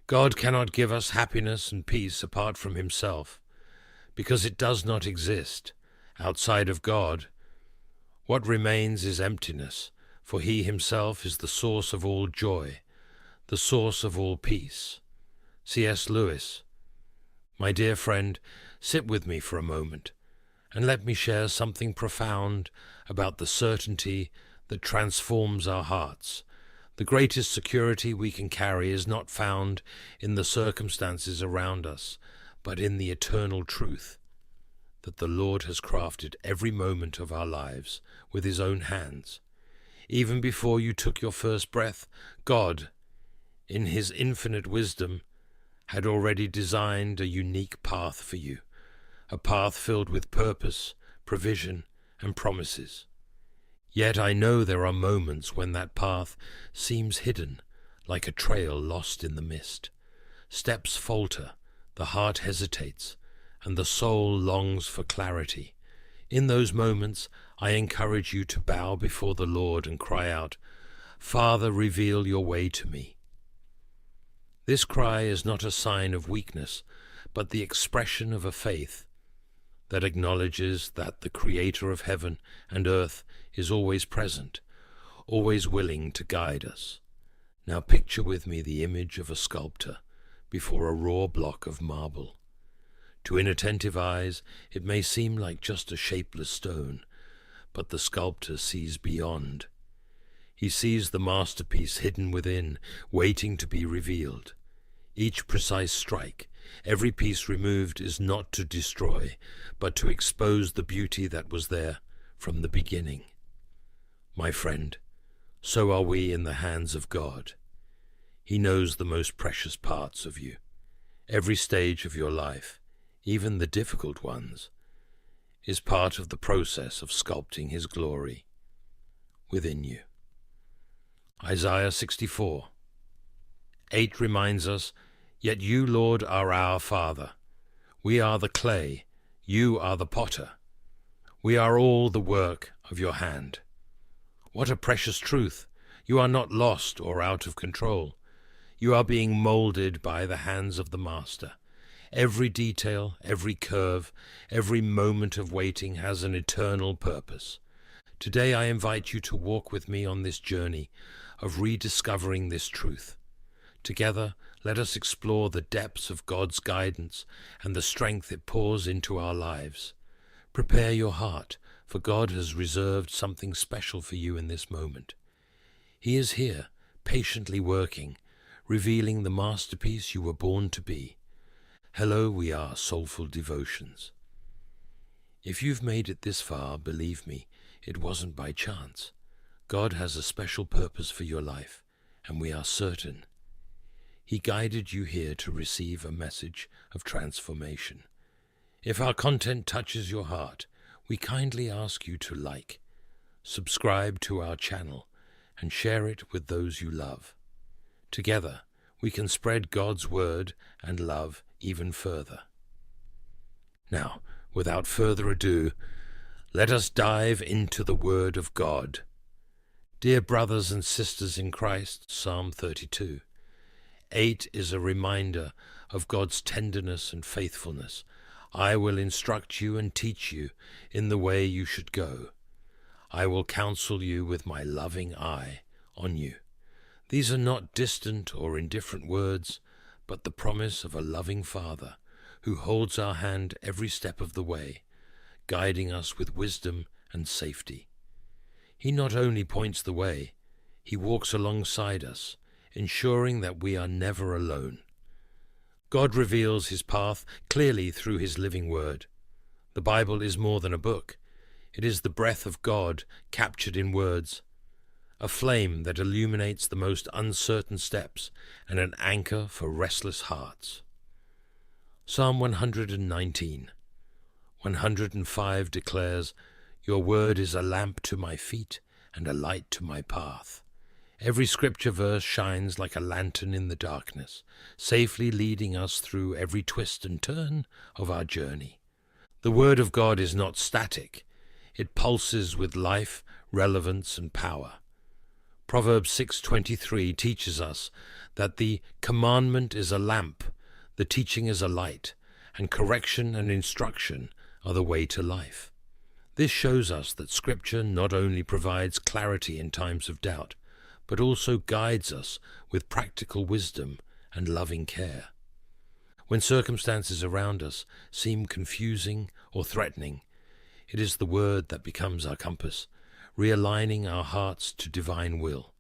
God cannot give us happiness and peace apart from himself, because it does not exist. Outside of God, what remains is emptiness, for he himself is the source of all joy, the source of all peace. C.S. Lewis. My dear friend, sit with me for a moment, and let me share something profound about the certainty that transforms our hearts. The greatest security we can carry is not found in the circumstances around us, but in the eternal truth that the Lord has crafted every moment of our lives with his own hands. Even before you took your first breath, God, in his infinite wisdom, had already designed a unique path for you, a path filled with purpose, provision, and promises. Yet I know there are moments when that path seems hidden, like a trail lost in the mist. Steps falter, the heart hesitates, and the soul longs for clarity. In those moments, I encourage you to bow before the Lord and cry out, "Father, reveal your way to me." This cry is not a sign of weakness, but the expression of a faith that acknowledges that the Creator of heaven and earth is always present, always willing to guide us. Now picture with me the image of a sculptor before a raw block of marble. To inattentive eyes, it may seem like just a shapeless stone, but the sculptor sees beyond. He sees the masterpiece hidden within, waiting to be revealed. Each precise strike, every piece removed is not to destroy, but to expose the beauty that was there from the beginning. My friend, so are we in the hands of God. He knows the most precious parts of you. Every stage of your life, even the difficult ones, is part of the process of sculpting his glory within you. Isaiah 64:8 reminds us, "Yet you, Lord, are our Father. We are the clay, you are the potter. We are all the work of your hand." What a precious truth! You are not lost or out of control. You are being molded by the hands of the Master. Every detail, every curve, every moment of waiting has an eternal purpose. Today I invite you to walk with me on this journey of rediscovering this truth. Together, let us explore the depths of God's guidance and the strength it pours into our lives. Prepare your heart, for God has reserved something special for you in this moment. He is here, patiently working, revealing the masterpiece you were born to be. Hello, we are Soulful Devotions. If you've made it this far, believe me, it wasn't by chance. God has a special purpose for your life, and we are certain He guided you here to receive a message of transformation. If our content touches your heart, we kindly ask you to like, subscribe to our channel, and share it with those you love. Together, we can spread God's word and love even further. Now, without further ado, let us dive into the Word of God. Dear brothers and sisters in Christ, Psalm 32. 8 is a reminder of God's tenderness and faithfulness. I will instruct you and teach you in the way you should go. I will counsel you with my loving eye on you. These are not distant or indifferent words, but the promise of a loving Father who holds our hand every step of the way, guiding us with wisdom and safety. He not only points the way, he walks alongside us, ensuring that we are never alone. God reveals his path clearly through his living word. The Bible is more than a book. It is the breath of God captured in words, a flame that illuminates the most uncertain steps and an anchor for restless hearts. Psalm 119, 105 declares, "Your word is a lamp to my feet and a light to my path." Every scripture verse shines like a lantern in the darkness, safely leading us through every twist and turn of our journey. The Word of God is not static. It pulses with life, relevance, and power. Proverbs 6:23 teaches us that the commandment is a lamp, the teaching is a light, and correction and instruction are the way to life. This shows us that Scripture not only provides clarity in times of doubt, but also guides us with practical wisdom and loving care. When circumstances around us seem confusing or threatening, it is the Word that becomes our compass, realigning our hearts to divine will.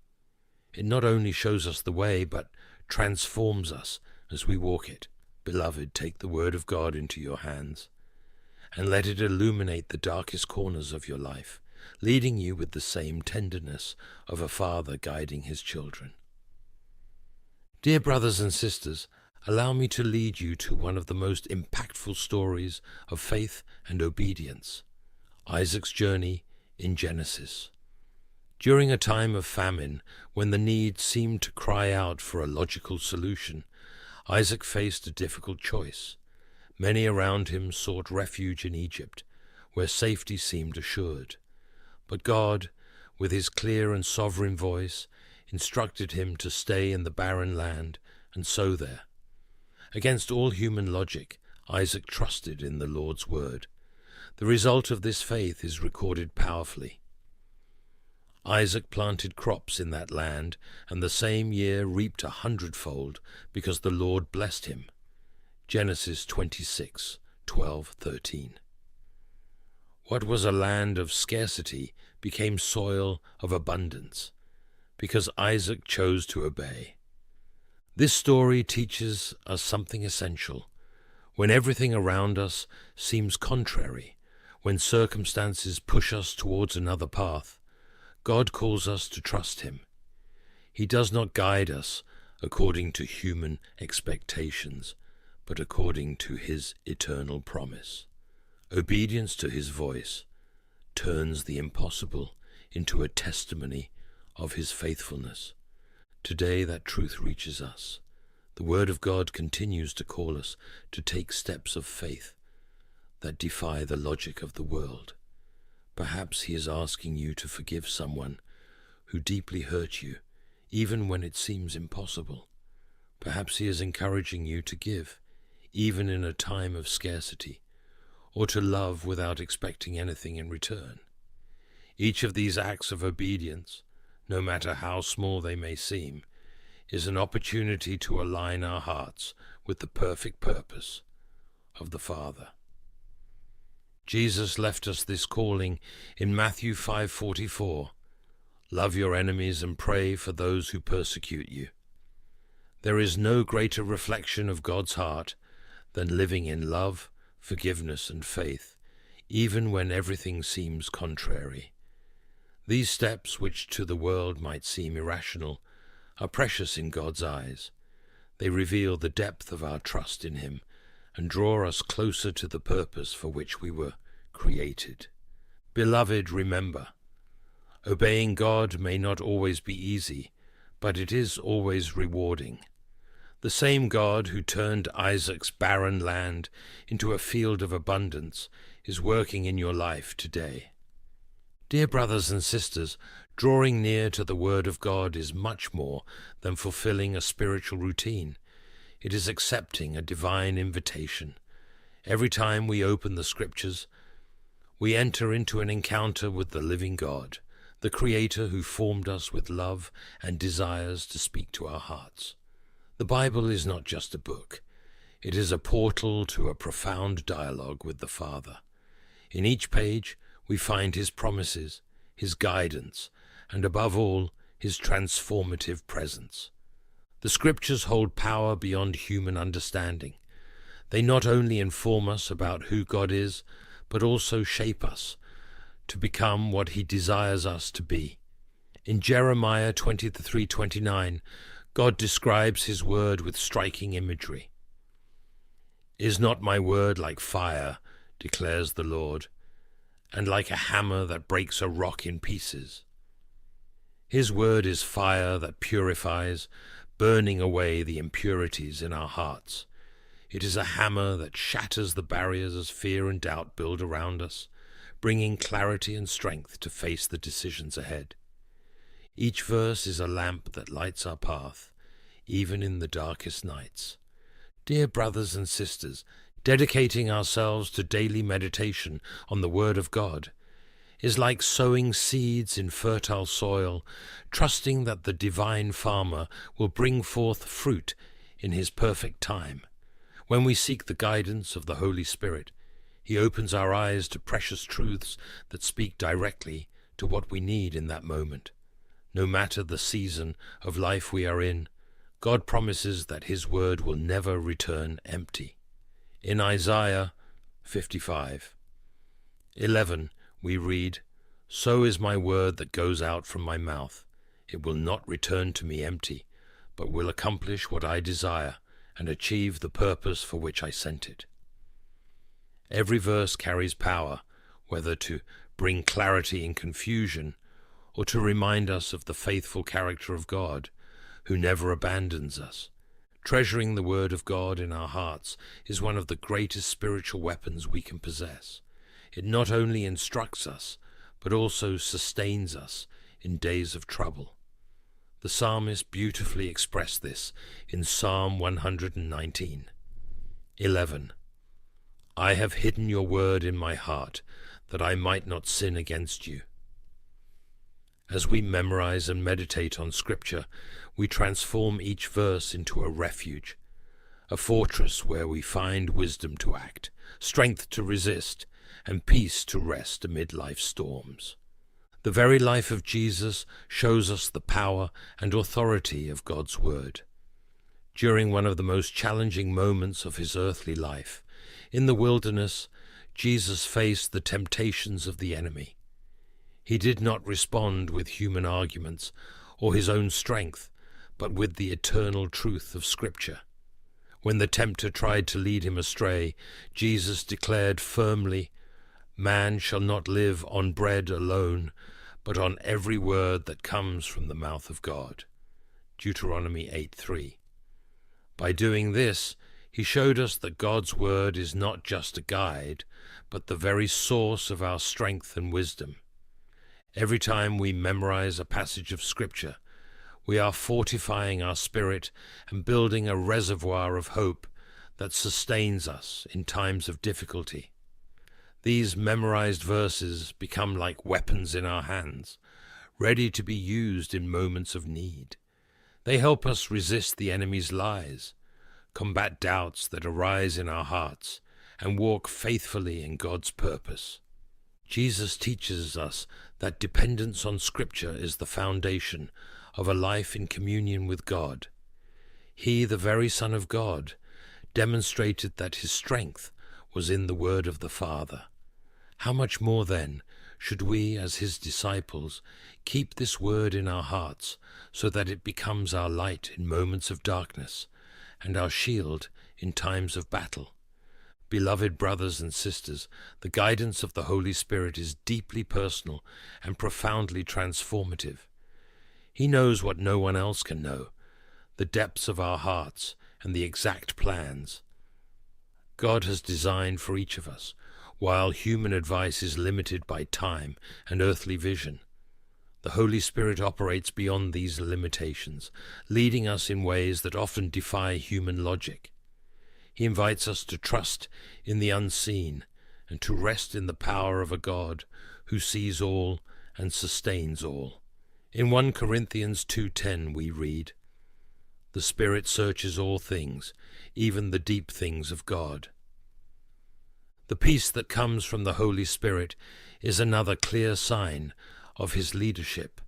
It not only shows us the way, but transforms us as we walk it. Beloved, take the Word of God into your hands, and let it illuminate the darkest corners of your life, leading you with the same tenderness of a father guiding his children. Dear brothers and sisters, allow me to lead you to one of the most impactful stories of faith and obedience, Isaac's journey in Genesis. During a time of famine, when the need seemed to cry out for a logical solution, Isaac faced a difficult choice. Many around him sought refuge in Egypt, where safety seemed assured. But God, with his clear and sovereign voice, instructed him to stay in the barren land and sow there. Against all human logic, Isaac trusted in the Lord's word. The result of this faith is recorded powerfully. Isaac planted crops in that land, and the same year reaped 100-fold, because the Lord blessed him. Genesis 26:12-13. What was a land of scarcity became soil of abundance, because Isaac chose to obey. This story teaches us something essential. When everything around us seems contrary, when circumstances push us towards another path, God calls us to trust him. He does not guide us according to human expectations, but according to his eternal promise. Obedience to his voice turns the impossible into a testimony of his faithfulness. Today that truth reaches us. The Word of God continues to call us to take steps of faith that defy the logic of the world. Perhaps he is asking you to forgive someone who deeply hurt you, even when it seems impossible. Perhaps he is encouraging you to give, even in a time of scarcity, or to love without expecting anything in return. Each of these acts of obedience, no matter how small they may seem, is an opportunity to align our hearts with the perfect purpose of the Father. Jesus left us this calling in Matthew 5:44, "Love your enemies and pray for those who persecute you." There is no greater reflection of God's heart than living in love, forgiveness, and faith, even when everything seems contrary. These steps, which to the world might seem irrational, are precious in God's eyes. They reveal the depth of our trust in him and draw us closer to the purpose for which we were created. Beloved, remember, obeying God may not always be easy, but it is always rewarding. The same God who turned Isaac's barren land into a field of abundance is working in your life today. Dear brothers and sisters, drawing near to the Word of God is much more than fulfilling a spiritual routine. It is accepting a divine invitation. Every time we open the Scriptures, we enter into an encounter with the living God, the Creator who formed us with love and desires to speak to our hearts. The Bible is not just a book. It is a portal to a profound dialogue with the Father. In each page, we find his promises, his guidance, and above all, his transformative presence. The Scriptures hold power beyond human understanding. They not only inform us about who God is, but also shape us to become what he desires us to be. In Jeremiah 23:29, God describes his word with striking imagery. "Is not my word like fire, declares the Lord, and like a hammer that breaks a rock in pieces?" His word is fire that purifies, burning away the impurities in our hearts. It is a hammer that shatters the barriers as fear and doubt build around us, bringing clarity and strength to face the decisions ahead. Each verse is a lamp that lights our path, even in the darkest nights. Dear brothers and sisters, dedicating ourselves to daily meditation on the Word of God is like sowing seeds in fertile soil, trusting that the divine farmer will bring forth fruit in his perfect time. When we seek the guidance of the Holy Spirit, He opens our eyes to precious truths that speak directly to what we need in that moment. No matter the season of life we are in, God promises that His word will never return empty. In Isaiah 55:11, we read, "So is my word that goes out from my mouth. It will not return to me empty, but will accomplish what I desire and achieve the purpose for which I sent it." Every verse carries power, whether to bring clarity in confusion or to remind us of the faithful character of God, who never abandons us. Treasuring the Word of God in our hearts is one of the greatest spiritual weapons we can possess. It not only instructs us, but also sustains us in days of trouble. The psalmist beautifully expressed this in Psalm 119:11. "I have hidden your word in my heart, that I might not sin against you." As we memorize and meditate on Scripture, we transform each verse into a refuge, a fortress where we find wisdom to act, strength to resist, and peace to rest amid life's storms. The very life of Jesus shows us the power and authority of God's Word. During one of the most challenging moments of His earthly life, in the wilderness, Jesus faced the temptations of the enemy. He did not respond with human arguments or his own strength, but with the eternal truth of Scripture. When the tempter tried to lead him astray, Jesus declared firmly, "Man shall not live on bread alone, but on every word that comes from the mouth of God." Deuteronomy 8:3. By doing this, He showed us that God's Word is not just a guide, but the very source of our strength and wisdom. Every time we memorize a passage of Scripture, we are fortifying our spirit and building a reservoir of hope that sustains us in times of difficulty. These memorized verses become like weapons in our hands, ready to be used in moments of need. They help us resist the enemy's lies, combat doubts that arise in our hearts, and walk faithfully in God's purpose. Jesus teaches us that dependence on Scripture is the foundation of a life in communion with God. He, the very Son of God, demonstrated that His strength was in the Word of the Father. How much more, then, should we, as His disciples, keep this Word in our hearts so that it becomes our light in moments of darkness and our shield in times of battle? Beloved brothers and sisters, the guidance of the Holy Spirit is deeply personal and profoundly transformative. He knows what no one else can know, the depths of our hearts and the exact plans God has designed for each of us, while human advice is limited by time and earthly vision. The Holy Spirit operates beyond these limitations, leading us in ways that often defy human logic. He invites us to trust in the unseen and to rest in the power of a God who sees all and sustains all. In 1 Corinthians 2:10 we read, "The Spirit searches all things, even the deep things of God." The peace that comes from the Holy Spirit is another clear sign of His leadership.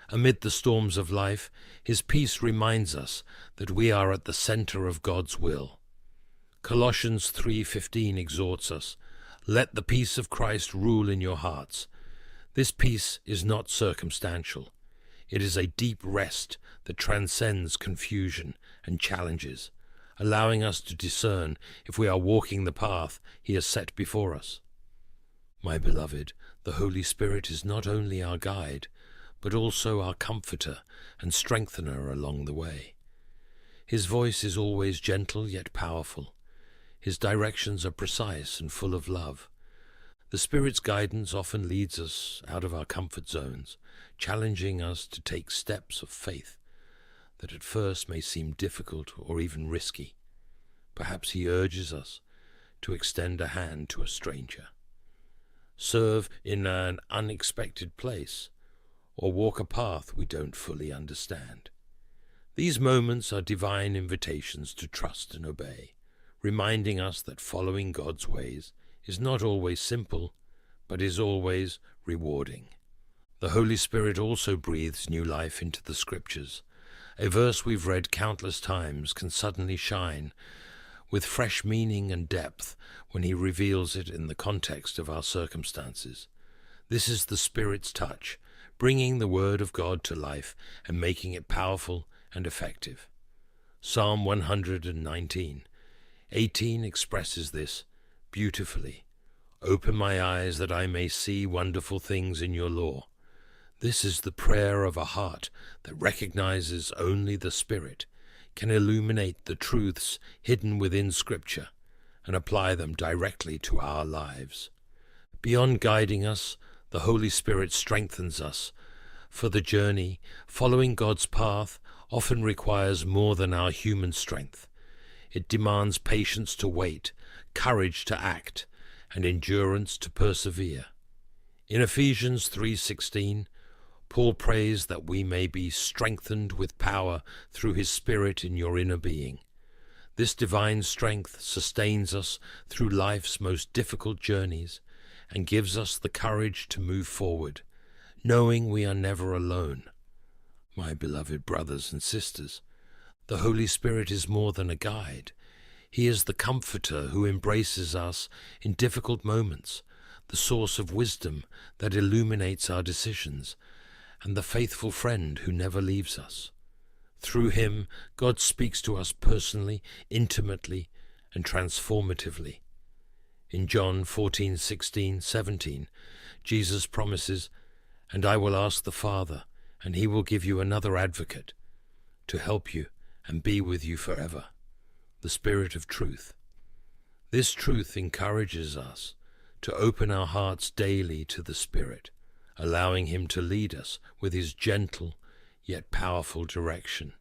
Amid the storms of life, His peace reminds us that we are at the center of God's will. Colossians 3:15 exhorts us, "Let the peace of Christ rule in your hearts." This peace is not circumstantial. It is a deep rest that transcends confusion and challenges, allowing us to discern if we are walking the path He has set before us. My beloved, the Holy Spirit is not only our guide, but also our comforter and strengthener along the way. His voice is always gentle yet powerful. His directions are precise and full of love. The Spirit's guidance often leads us out of our comfort zones, challenging us to take steps of faith that at first may seem difficult or even risky. Perhaps he urges us to extend a hand to a stranger, serve in an unexpected place, or walk a path we don't fully understand. These moments are divine invitations to trust and obey, reminding us that following God's ways is not always simple, but is always rewarding. The Holy Spirit also breathes new life into the Scriptures. A verse we've read countless times can suddenly shine with fresh meaning and depth when he reveals it in the context of our circumstances. This is the Spirit's touch, bringing the Word of God to life and making it powerful and effective. Psalm 119:18 expresses this beautifully. Open my eyes that I may see wonderful things in your law. This is the prayer of a heart that recognizes only the Spirit can illuminate the truths hidden within Scripture and apply them directly to our lives. Beyond guiding us, the Holy Spirit strengthens us for the journey. Following God's path often requires more than our human strength. It demands patience to wait, courage to act, and endurance to persevere. In Ephesians 3:16, Paul prays that we may be strengthened with power through his Spirit in your inner being. This divine strength sustains us through life's most difficult journeys and gives us the courage to move forward, knowing we are never alone. My beloved brothers and sisters, the Holy Spirit is more than a guide. He is the comforter who embraces us in difficult moments, the source of wisdom that illuminates our decisions, and the faithful friend who never leaves us. Through him, God speaks to us personally, intimately, and transformatively. In John 14:16-17, Jesus promises, "And I will ask the Father, and he will give you another advocate to help you and be with you forever, the Spirit of truth." This truth encourages us to open our hearts daily to the Spirit, allowing him to lead us with his gentle yet powerful direction.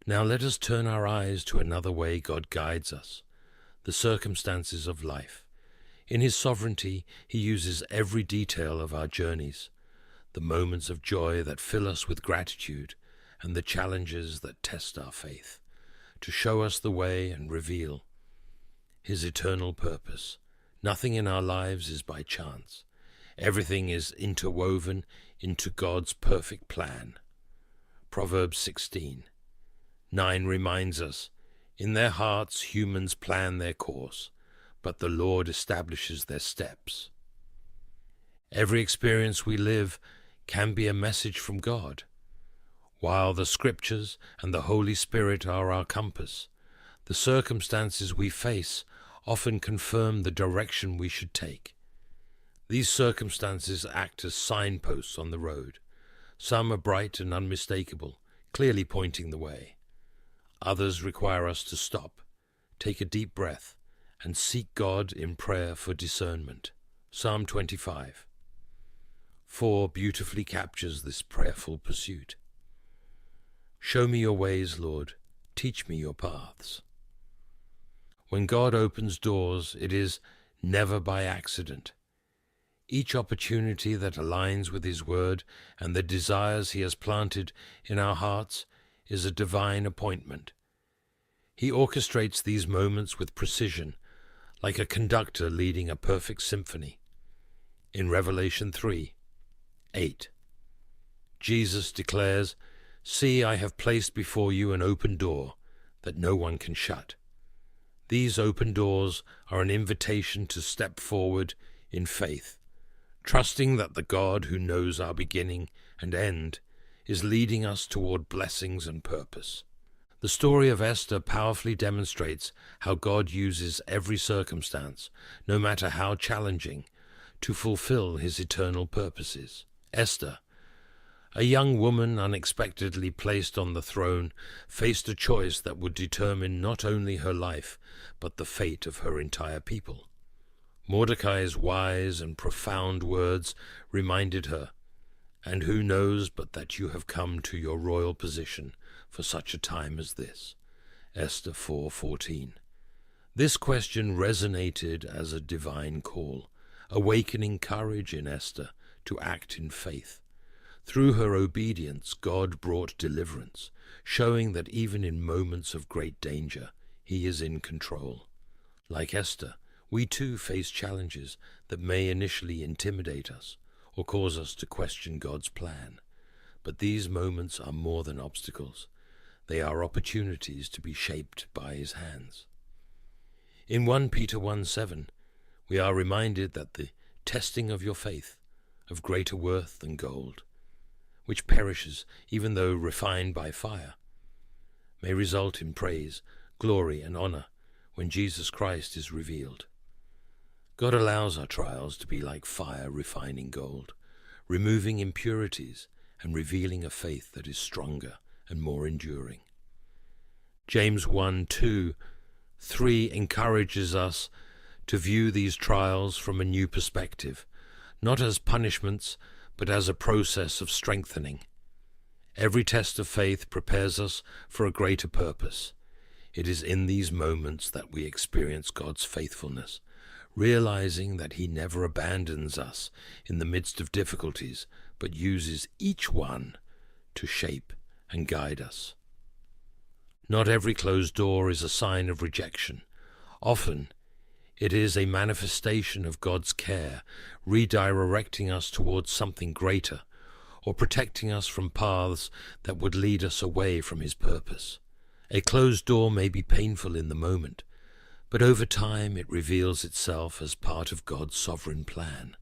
Now let us turn our eyes to another way God guides us, the circumstances of life. In his sovereignty, he uses every detail of our journeys, the moments of joy that fill us with gratitude and the challenges that test our faith, to show us the way and reveal his eternal purpose. Nothing in our lives is by chance. Everything is interwoven into God's perfect plan. Proverbs 16:9 reminds us, "In their hearts humans plan their course, but the Lord establishes their steps." Every experience we live can be a message from God. While the Scriptures and the Holy Spirit are our compass, the circumstances we face often confirm the direction we should take. These circumstances act as signposts on the road. Some are bright and unmistakable, clearly pointing the way. Others require us to stop, take a deep breath, and seek God in prayer for discernment. Psalm 25:4 beautifully captures this prayerful pursuit. Show me your ways, Lord. Teach me your paths. When God opens doors, it is never by accident. Each opportunity that aligns with his word and the desires he has planted in our hearts is a divine appointment. He orchestrates these moments with precision, like a conductor leading a perfect symphony. In Revelation 3:8, Jesus declares, "See, I have placed before you an open door that no one can shut." These open doors are an invitation to step forward in faith, trusting that the God who knows our beginning and end is leading us toward blessings and purpose. The story of Esther powerfully demonstrates how God uses every circumstance, no matter how challenging, to fulfill his eternal purposes. Esther, a young woman unexpectedly placed on the throne, faced a choice that would determine not only her life, but the fate of her entire people. Mordecai's wise and profound words reminded her, "And who knows but that you have come to your royal position for such a time as this?" Esther 4:14. This question resonated as a divine call, awakening courage in Esther to act in faith. Through her obedience, God brought deliverance, showing that even in moments of great danger, He is in control. Like Esther, we too face challenges that may initially intimidate us or cause us to question God's plan. But these moments are more than obstacles. They are opportunities to be shaped by His hands. In 1 Peter 1:7, we are reminded that the testing of your faith, of greater worth than gold, which perishes even though refined by fire, may result in praise, glory, and honor when Jesus Christ is revealed. God allows our trials to be like fire refining gold, removing impurities and revealing a faith that is stronger and more enduring. James 1:2-3 encourages us to view these trials from a new perspective, not as punishments, but as a process of strengthening. Every test of faith prepares us for a greater purpose. It is in these moments that we experience God's faithfulness, realizing that He never abandons us in the midst of difficulties, but uses each one to shape and guide us. Not every closed door is a sign of rejection. Often, it is a manifestation of God's care, redirecting us towards something greater, or protecting us from paths that would lead us away from His purpose. A closed door may be painful in the moment, but over time it reveals itself as part of God's sovereign plan.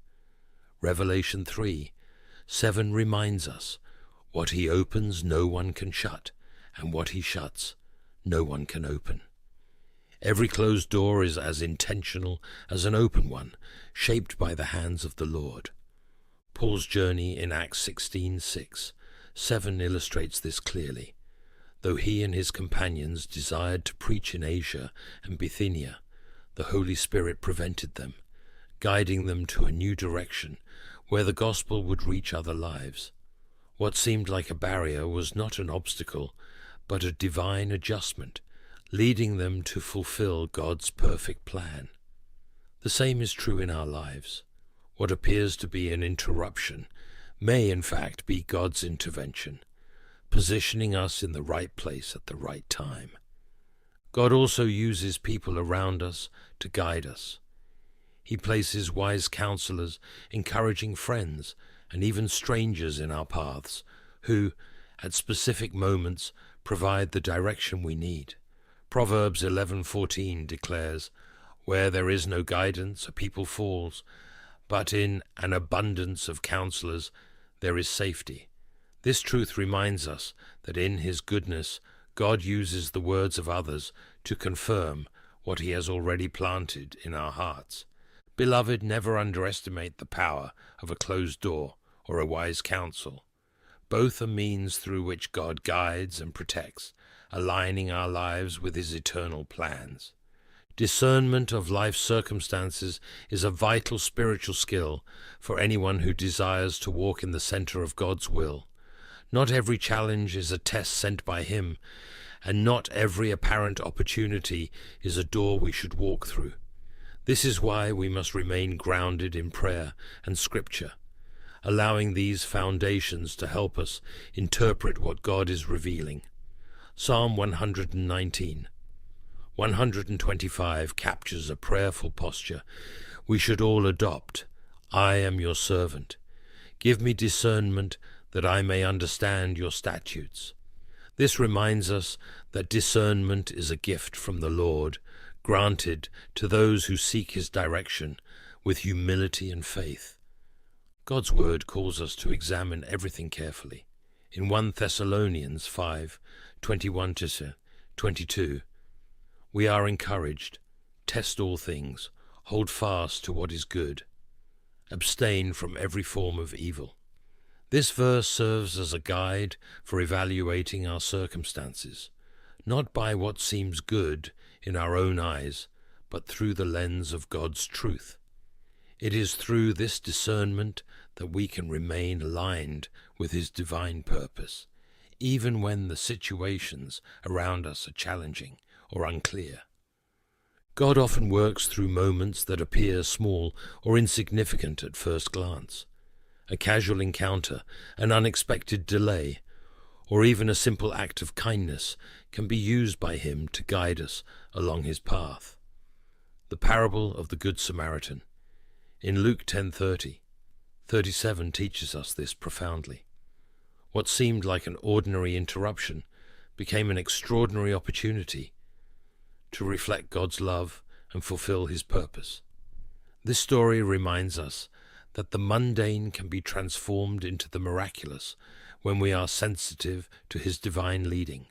Revelation 3:7 reminds us, "What He opens no one can shut, and what He shuts no one can open." Every closed door is as intentional as an open one, shaped by the hands of the Lord. Paul's journey in Acts 16:6-7 illustrates this clearly. Though he and his companions desired to preach in Asia and Bithynia, the Holy Spirit prevented them, guiding them to a new direction where the gospel would reach other lives. What seemed like a barrier was not an obstacle, but a divine adjustment, leading them to fulfill God's perfect plan. The same is true in our lives. What appears to be an interruption may in fact be God's intervention, positioning us in the right place at the right time. God also uses people around us to guide us. He places wise counselors, encouraging friends, and even strangers in our paths, who, at specific moments, provide the direction we need. Proverbs 11:14 declares, "Where there is no guidance, a people falls, but in an abundance of counselors there is safety." This truth reminds us that in His goodness, God uses the words of others to confirm what He has already planted in our hearts. Beloved, never underestimate the power of a closed door or a wise counsel. Both are means through which God guides and protects, aligning our lives with His eternal plans. Discernment of life's circumstances is a vital spiritual skill for anyone who desires to walk in the center of God's will. Not every challenge is a test sent by Him, and not every apparent opportunity is a door we should walk through. This is why we must remain grounded in prayer and Scripture, allowing these foundations to help us interpret what God is revealing. Psalm 119, 125 captures a prayerful posture we should all adopt. "I am your servant. Give me discernment that I may understand your statutes." This reminds us that discernment is a gift from the Lord, granted to those who seek His direction with humility and faith. God's word calls us to examine everything carefully. In 1 Thessalonians 5:21-22, we are encouraged, "Test all things, hold fast to what is good, abstain from every form of evil." This verse serves as a guide for evaluating our circumstances, not by what seems good in our own eyes, but through the lens of God's truth. It is through this discernment that we can remain aligned with his divine purpose, even when the situations around us are challenging or unclear. God often works through moments that appear small or insignificant at first glance. A casual encounter, an unexpected delay, or even a simple act of kindness can be used by him to guide us along his path. The parable of the Good Samaritan in Luke 10:37 teaches us this profoundly. What seemed like an ordinary interruption became an extraordinary opportunity to reflect God's love and fulfill his purpose. This story reminds us that the mundane can be transformed into the miraculous when we are sensitive to his divine leading.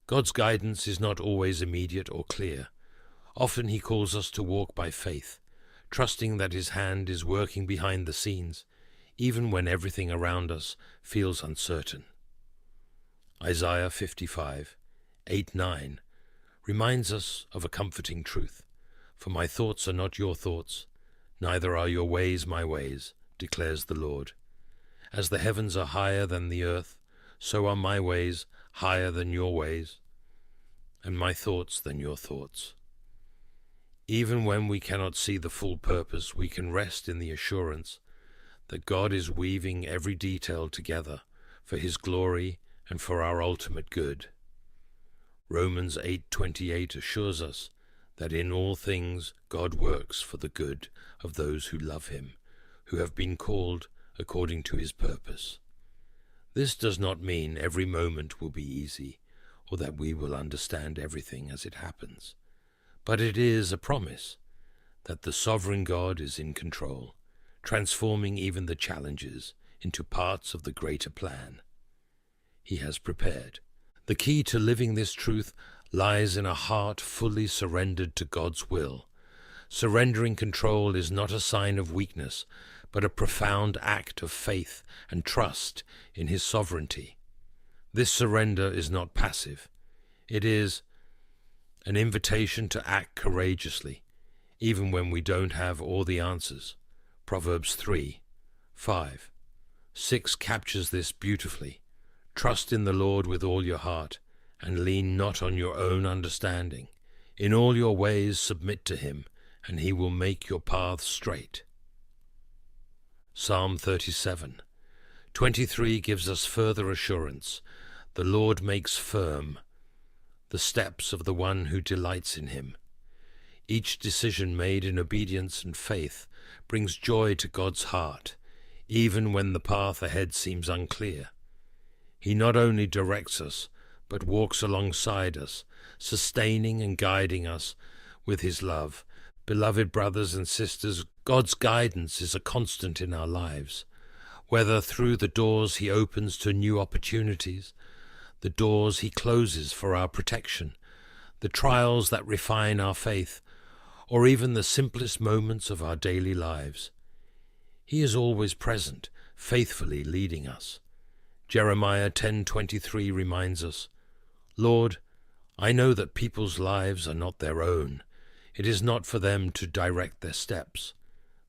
God's guidance is not always immediate or clear. Often he calls us to walk by faith, trusting that his hand is working behind the scenes, even when everything around us feels uncertain. Isaiah 55:8-9 reminds us of a comforting truth. For my thoughts are not your thoughts, neither are your ways my ways, declares the Lord. As the heavens are higher than the earth, so are my ways higher than your ways, and my thoughts than your thoughts. Even when we cannot see the full purpose, we can rest in the assurance that God is weaving every detail together for his glory and for our ultimate good. Romans 8:28 assures us that in all things God works for the good of those who love him, who have been called according to his purpose. This does not mean every moment will be easy, or that we will understand everything as it happens. But it is a promise that the sovereign God is in control, transforming even the challenges into parts of the greater plan he has prepared. The key to living this truth lies in a heart fully surrendered to God's will. Surrendering control is not a sign of weakness, but a profound act of faith and trust in his sovereignty. This surrender is not passive. It is an invitation to act courageously, even when we don't have all the answers. Proverbs 3:5-6 captures this beautifully. Trust in the Lord with all your heart, and lean not on your own understanding. In all your ways submit to him, and he will make your paths straight. Psalm 37:23 gives us further assurance. The Lord makes firm the steps of the one who delights in him. Each decision made in obedience and faith brings joy to God's heart, even when the path ahead seems unclear. He not only directs us, but walks alongside us, sustaining and guiding us with his love. Beloved brothers and sisters, God's guidance is a constant in our lives, whether through the doors he opens to new opportunities, the doors he closes for our protection, the trials that refine our faith, or even the simplest moments of our daily lives. He is always present, faithfully leading us. Jeremiah 10:23 reminds us, Lord, I know that people's lives are not their own. It is not for them to direct their steps.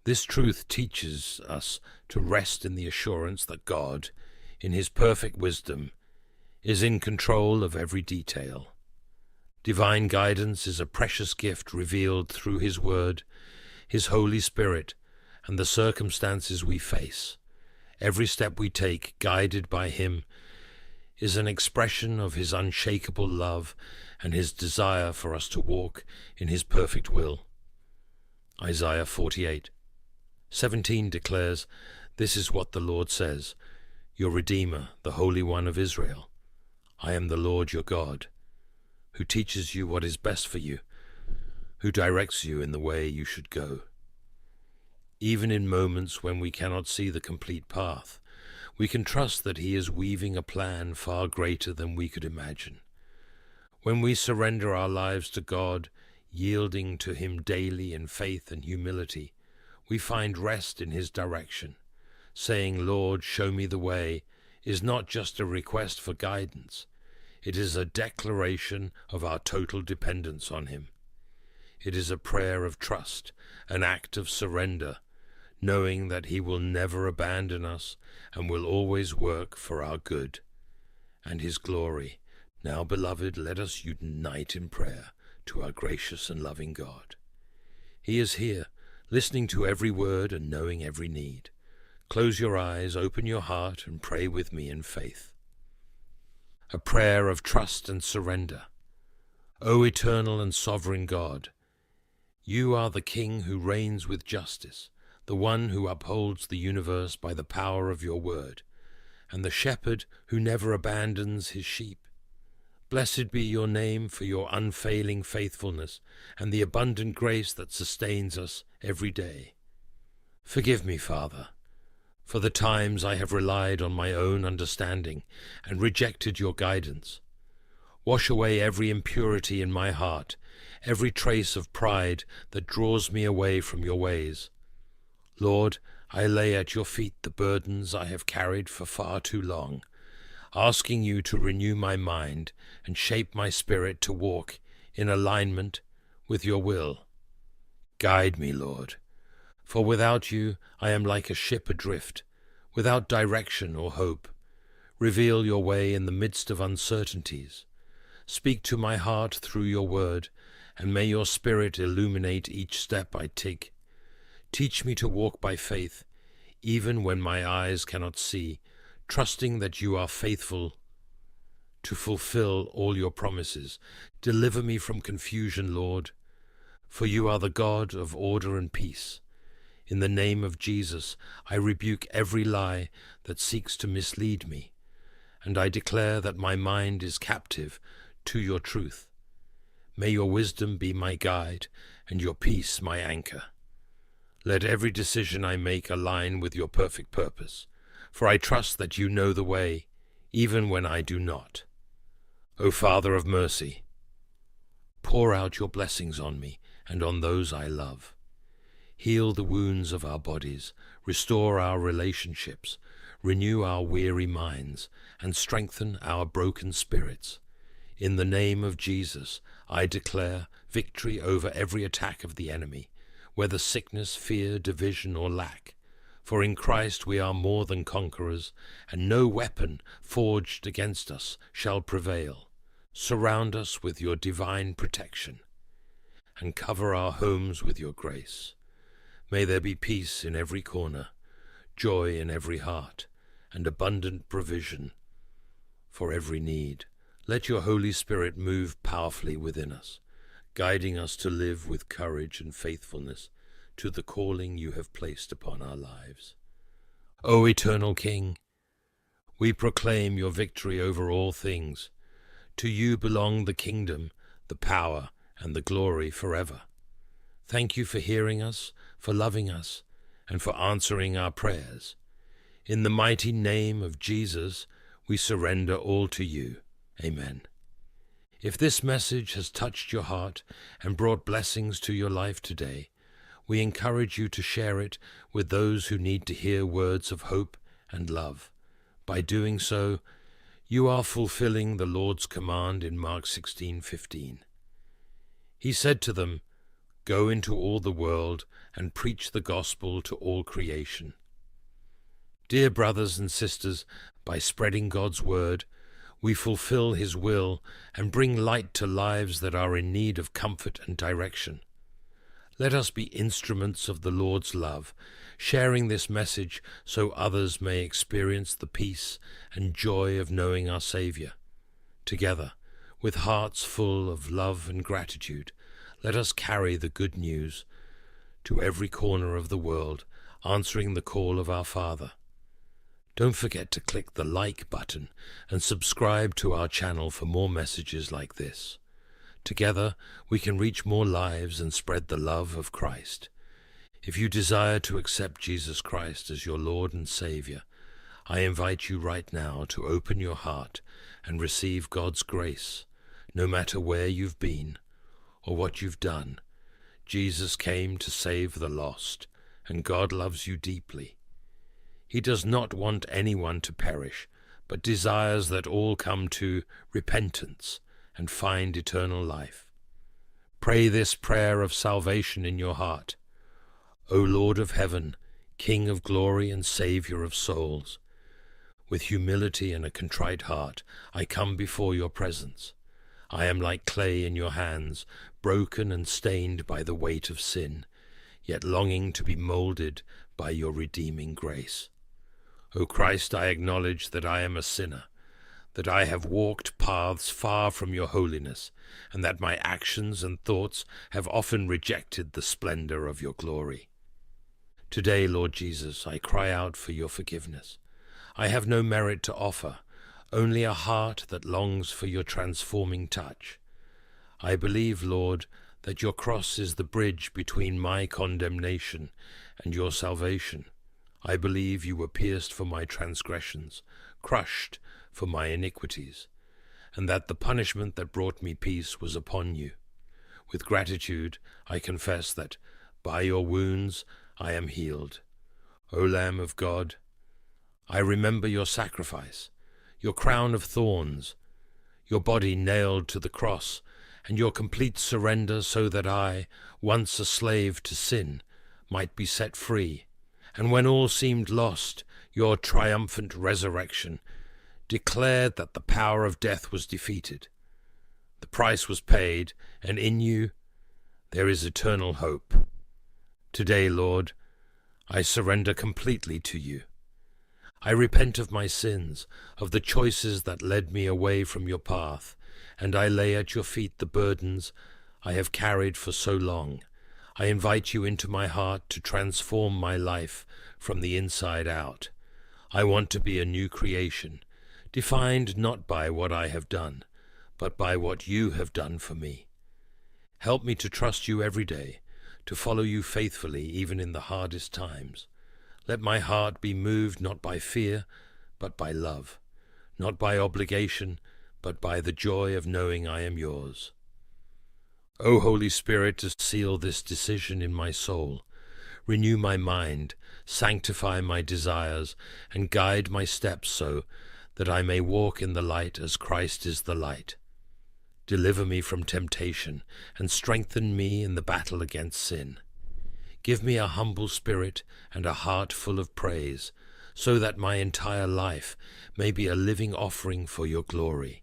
This truth teaches us to rest in the assurance that God, in his perfect wisdom, is in control of every detail. Divine guidance is a precious gift revealed through his word, his Holy Spirit, and the circumstances we face. Every step we take, guided by him, is an expression of his unshakable love and his desire for us to walk in his perfect will. Isaiah 48:17 declares, This is what the Lord says, your Redeemer, the Holy One of Israel. I am the Lord your God, who teaches you what is best for you, who directs you in the way you should go. Even in moments when we cannot see the complete path, we can trust that he is weaving a plan far greater than we could imagine. When we surrender our lives to God, yielding to him daily in faith and humility, we find rest in his direction. Saying, Lord, show me the way, is not just a request for guidance. It is a declaration of our total dependence on him. It is a prayer of trust, an act of surrender, knowing that he will never abandon us and will always work for our good and his glory. Now, beloved, let us unite in prayer to our gracious and loving God. He is here, listening to every word and knowing every need. Close your eyes, open your heart, and pray with me in faith. A prayer of trust and surrender. O eternal and sovereign God, you are the King who reigns with justice, the one who upholds the universe by the power of your word, and the shepherd who never abandons his sheep. Blessed be your name for your unfailing faithfulness and the abundant grace that sustains us every day. Forgive me, Father, for the times I have relied on my own understanding and rejected your guidance. Wash away every impurity in my heart, every trace of pride that draws me away from your ways. Lord, I lay at your feet the burdens I have carried for far too long, asking you to renew my mind and shape my spirit to walk in alignment with your will. Guide me, Lord, for without you I am like a ship adrift, without direction or hope. Reveal your way in the midst of uncertainties. Speak to my heart through your word, and may your Spirit illuminate each step I take. Teach me to walk by faith, even when my eyes cannot see, trusting that you are faithful to fulfill all your promises. Deliver me from confusion, Lord, for you are the God of order and peace. In the name of Jesus, I rebuke every lie that seeks to mislead me, and I declare that my mind is captive to your truth. May your wisdom be my guide and your peace my anchor. Let every decision I make align with your perfect purpose, for I trust that you know the way, even when I do not. O Father of mercy, pour out your blessings on me and on those I love. Heal the wounds of our bodies, restore our relationships, renew our weary minds, and strengthen our broken spirits. In the name of Jesus, I declare victory over every attack of the enemy, whether sickness, fear, division, or lack. For in Christ we are more than conquerors, and no weapon forged against us shall prevail. Surround us with your divine protection, and cover our homes with your grace. May there be peace in every corner, joy in every heart, and abundant provision for every need. Let your Holy Spirit move powerfully within us, guiding us to live with courage and faithfulness to the calling you have placed upon our lives. O eternal King, we proclaim your victory over all things. To you belong the kingdom, the power, and the glory forever. Thank you for hearing us, for loving us, and for answering our prayers. In the mighty name of Jesus, we surrender all to you. Amen. If this message has touched your heart and brought blessings to your life today, we encourage you to share it with those who need to hear words of hope and love. By doing so, you are fulfilling the Lord's command in Mark 16:15. He said to them, "Go into all the world and preach the gospel to all creation." Dear brothers and sisters, by spreading God's word, we fulfill his will and bring light to lives that are in need of comfort and direction. Let us be instruments of the Lord's love, sharing this message so others may experience the peace and joy of knowing our Savior. Together, with hearts full of love and gratitude, let us carry the good news to every corner of the world, answering the call of our Father. Don't forget to click the like button and subscribe to our channel for more messages like this. Together, we can reach more lives and spread the love of Christ. If you desire to accept Jesus Christ as your Lord and Savior, I invite you right now to open your heart and receive God's grace. No matter where you've been or what you've done, Jesus came to save the lost, and God loves you deeply. He does not want anyone to perish, but desires that all come to repentance and find eternal life. Pray this prayer of salvation in your heart. O Lord of heaven, King of glory and Saviour of souls, with humility and a contrite heart I come before your presence. I am like clay in your hands, broken and stained by the weight of sin, yet longing to be moulded by your redeeming grace. O Christ, I acknowledge that I am a sinner, that I have walked paths far from your holiness, and that my actions and thoughts have often rejected the splendor of your glory. Today, Lord Jesus, I cry out for your forgiveness. I have no merit to offer, only a heart that longs for your transforming touch. I believe, Lord, that your cross is the bridge between my condemnation and your salvation. I believe you were pierced for my transgressions, crushed for my iniquities, and that the punishment that brought me peace was upon you. With gratitude, I confess that by your wounds I am healed. O Lamb of God, I remember your sacrifice, your crown of thorns, your body nailed to the cross, and your complete surrender so that I, once a slave to sin, might be set free. And when all seemed lost, your triumphant resurrection declared that the power of death was defeated. The price was paid, and in you there is eternal hope. Today, Lord, I surrender completely to you. I repent of my sins, of the choices that led me away from your path, and I lay at your feet the burdens I have carried for so long. I invite you into my heart to transform my life from the inside out. I want to be a new creation, defined not by what I have done, but by what you have done for me. Help me to trust you every day, to follow you faithfully even in the hardest times. Let my heart be moved not by fear, but by love, not by obligation, but by the joy of knowing I am yours. O Holy Spirit, to seal this decision in my soul, renew my mind, sanctify my desires, and guide my steps so that I may walk in the light as Christ is the light. Deliver me from temptation, and strengthen me in the battle against sin. Give me a humble spirit and a heart full of praise, so that my entire life may be a living offering for your glory.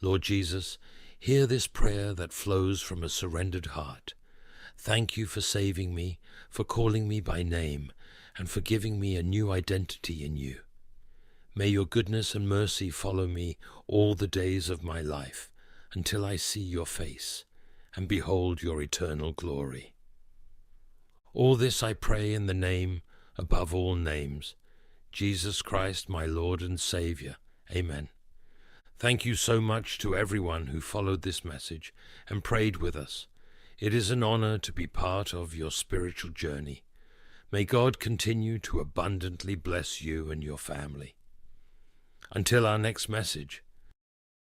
Lord Jesus, hear this prayer that flows from a surrendered heart. Thank you for saving me, for calling me by name, and for giving me a new identity in you. May your goodness and mercy follow me all the days of my life, until I see your face and behold your eternal glory. All this I pray in the name above all names, Jesus Christ, my Lord and Saviour. Amen. Thank you so much to everyone who followed this message and prayed with us. It is an honor to be part of your spiritual journey. May God continue to abundantly bless you and your family. Until our next message,